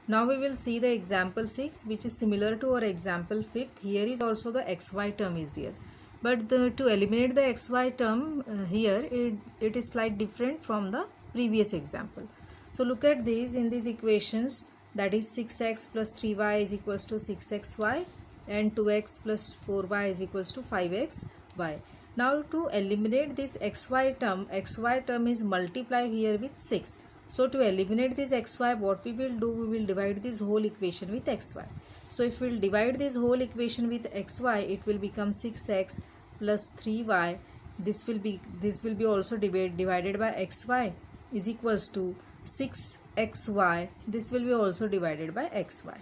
Now we will see the example 6, which is similar to our example 5th. Here is also the xy term is there. But to eliminate the xy term here, it is slightly different from the previous example. So look at these in these equations, that is 6x plus 3y is equals to 6xy and 2x plus 4y is equals to 5xy. Now to eliminate this xy term is multiply here with 6. So to eliminate this xy, what we will do, we will divide this whole equation with xy. So if we will divide this whole equation with xy, it will become 6x plus 3y. This will be also divided by xy is equals to 6xy. This will be also divided by xy.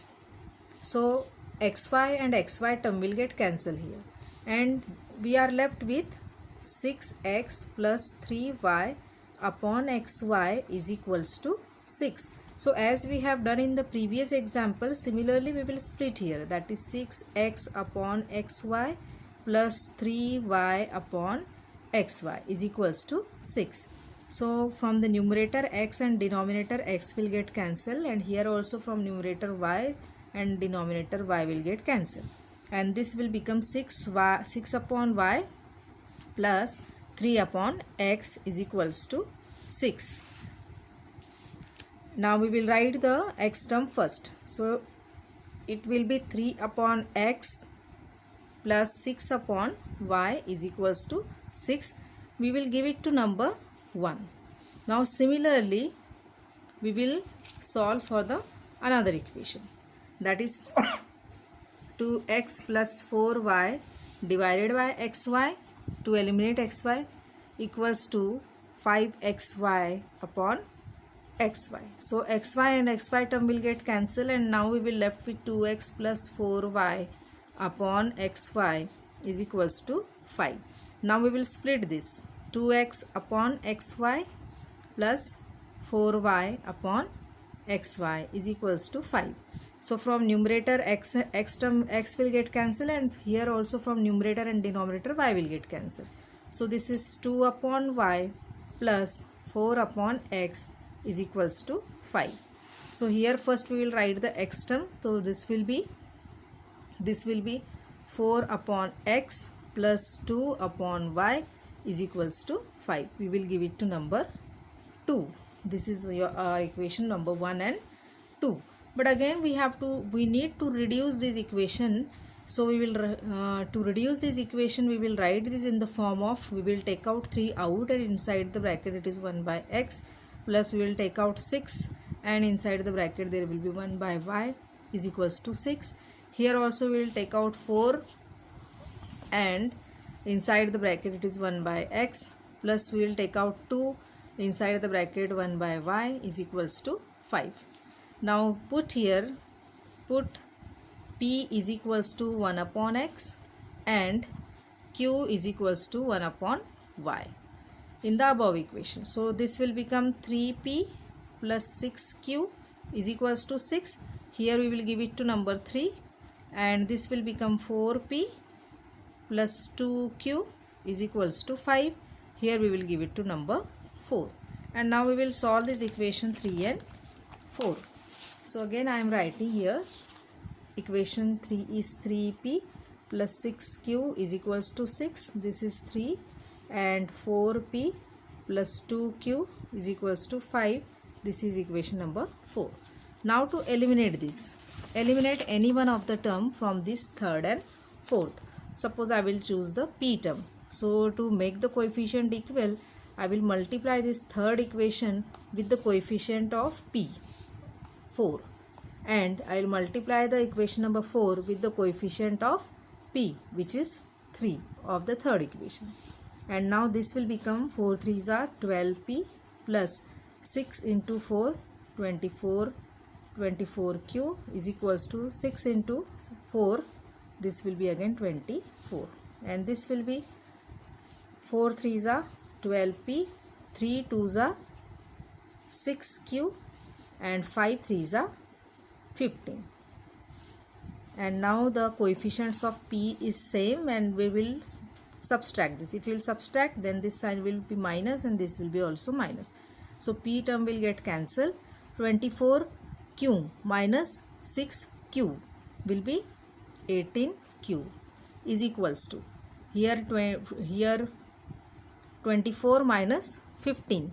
So xy and xy term will get cancelled here, and we are left with 6x plus 3y upon xy is equals to 6. So as we have done in the previous example, similarly we will split here, that is 6x upon xy plus 3y upon xy is equals to 6. So from the numerator x and denominator x will get cancelled, and here also from numerator y and denominator y will get cancelled, and this will become 6 upon y plus 3 upon x is equals to 6. Now we will write the x term first. So it will be 3 upon x plus 6 upon y is equals to 6. We will give it to number 1. Now similarly we will solve for the another equation, that is 2x plus 4y divided by xy. To eliminate xy equals to 5xy upon xy. So xy and xy term will get cancelled, and now we will left with 2x plus 4y upon xy is equals to 5. Now we will split this, 2x upon xy plus 4y upon xy is equals to 5. So from numerator x term x will get cancelled, and here also from numerator and denominator y will get cancelled. So this is 2 upon y plus 4 upon x is equals to 5. So here first we will write the x term. So this will be 4 upon x plus 2 upon y is equals to 5. We will give it to number 2. This is your equation number 1 and 2. But again we need to reduce this equation. So we will to reduce this equation, we will write this in the form of, we will take out 3 out, and inside the bracket it is 1 by x, plus we will take out 6, and inside the bracket there will be 1 by y is equals to 6. Here also we will take out 4, and inside the bracket it is 1 by x, plus we will take out 2, inside the bracket 1 by y is equals to 5. Now put p is equals to 1 upon x and q is equals to 1 upon y in the above equation. So this will become 3p plus 6q is equals to 6. Here we will give it to number 3, and this will become 4p plus 2q is equals to 5. Here we will give it to number 4. And now we will solve this equation 3 and 4. So again I am writing here, equation 3 is 3p plus 6q is equals to 6. This is 3, and 4p plus 2q is equals to 5. This is equation number 4. Now to eliminate this, eliminate any one of the term from this third and fourth. Suppose I will choose the p term. So to make the coefficient equal, I will multiply this third equation with the coefficient of p, 4, and I will multiply the equation number 4 with the coefficient of p, which is 3 of the third equation. And now this will become 4 3s are 12p plus 6 into 4 24q is equals to 6 into 4, this will be again 24, and this will be 4 3s are 12p, 3 2s are 6q, and 5 3s are 15. And now the coefficients of p is same, and we will subtract this. If we will subtract, then this sign will be minus and this will be also minus. So p term will get cancelled. 24 q minus 6q will be 18q is equals to here 24 minus 15.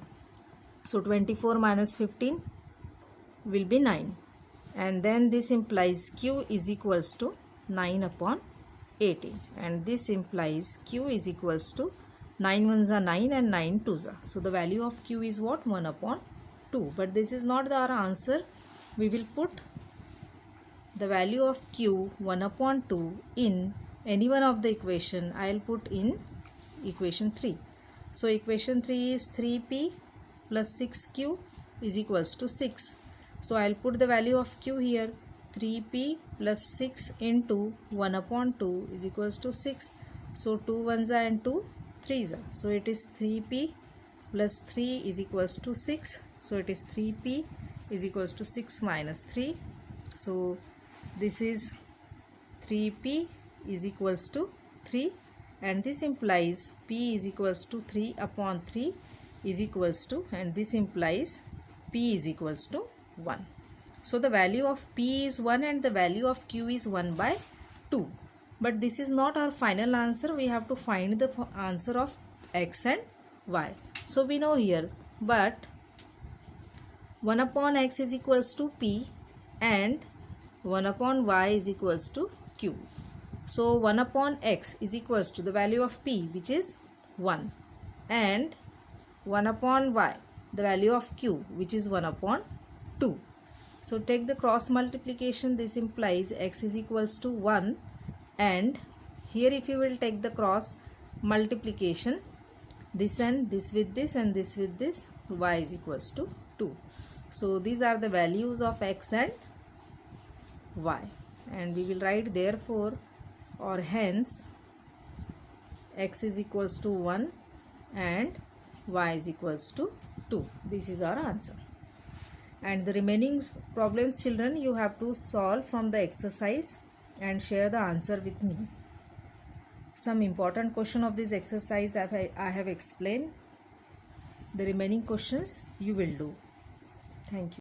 So 24 minus 15 will be 9, and then this implies q is equals to 9 upon 18, and this implies q is equals to 9 ones are 9 and 9 twos are. So the value of q is what? 1 upon 2. But this is not our answer. We will put the value of q 1 upon 2 in any one of the equation. I will put in equation 3. So equation 3 is 3p plus 6q is equals to 6. So I will put the value of q here. 3p plus 6 into 1 upon 2 is equals to 6. So 2 ones are and 2 3s are. So it is 3p plus 3 is equals to 6. So it is 3p is equals to 6 minus 3. So this is 3p is equals to 3, and this implies p is equals to 3 upon 3 is equals to, and this implies p is equals to 1. So the value of p is 1 and the value of q is 1 by 2. But this is not our final answer. We have to find the answer of x and y. So we know here, but 1 upon x is equals to p and 1 upon y is equals to q. So 1 upon x is equals to the value of p, which is 1, and 1 upon y, the value of q, which is 1 upon 2. So take the cross multiplication. This implies x is equals to 1, and here if you will take the cross multiplication, this and this with this and this with this, y is equals to 2. So these are the values of x and y, and we will write therefore or hence x is equals to 1 and y is equals to 2. This is our answer. And the remaining problems, children, you have to solve from the exercise and share the answer with me. Some important question of this exercise I have explained. The remaining questions you will do. Thank you.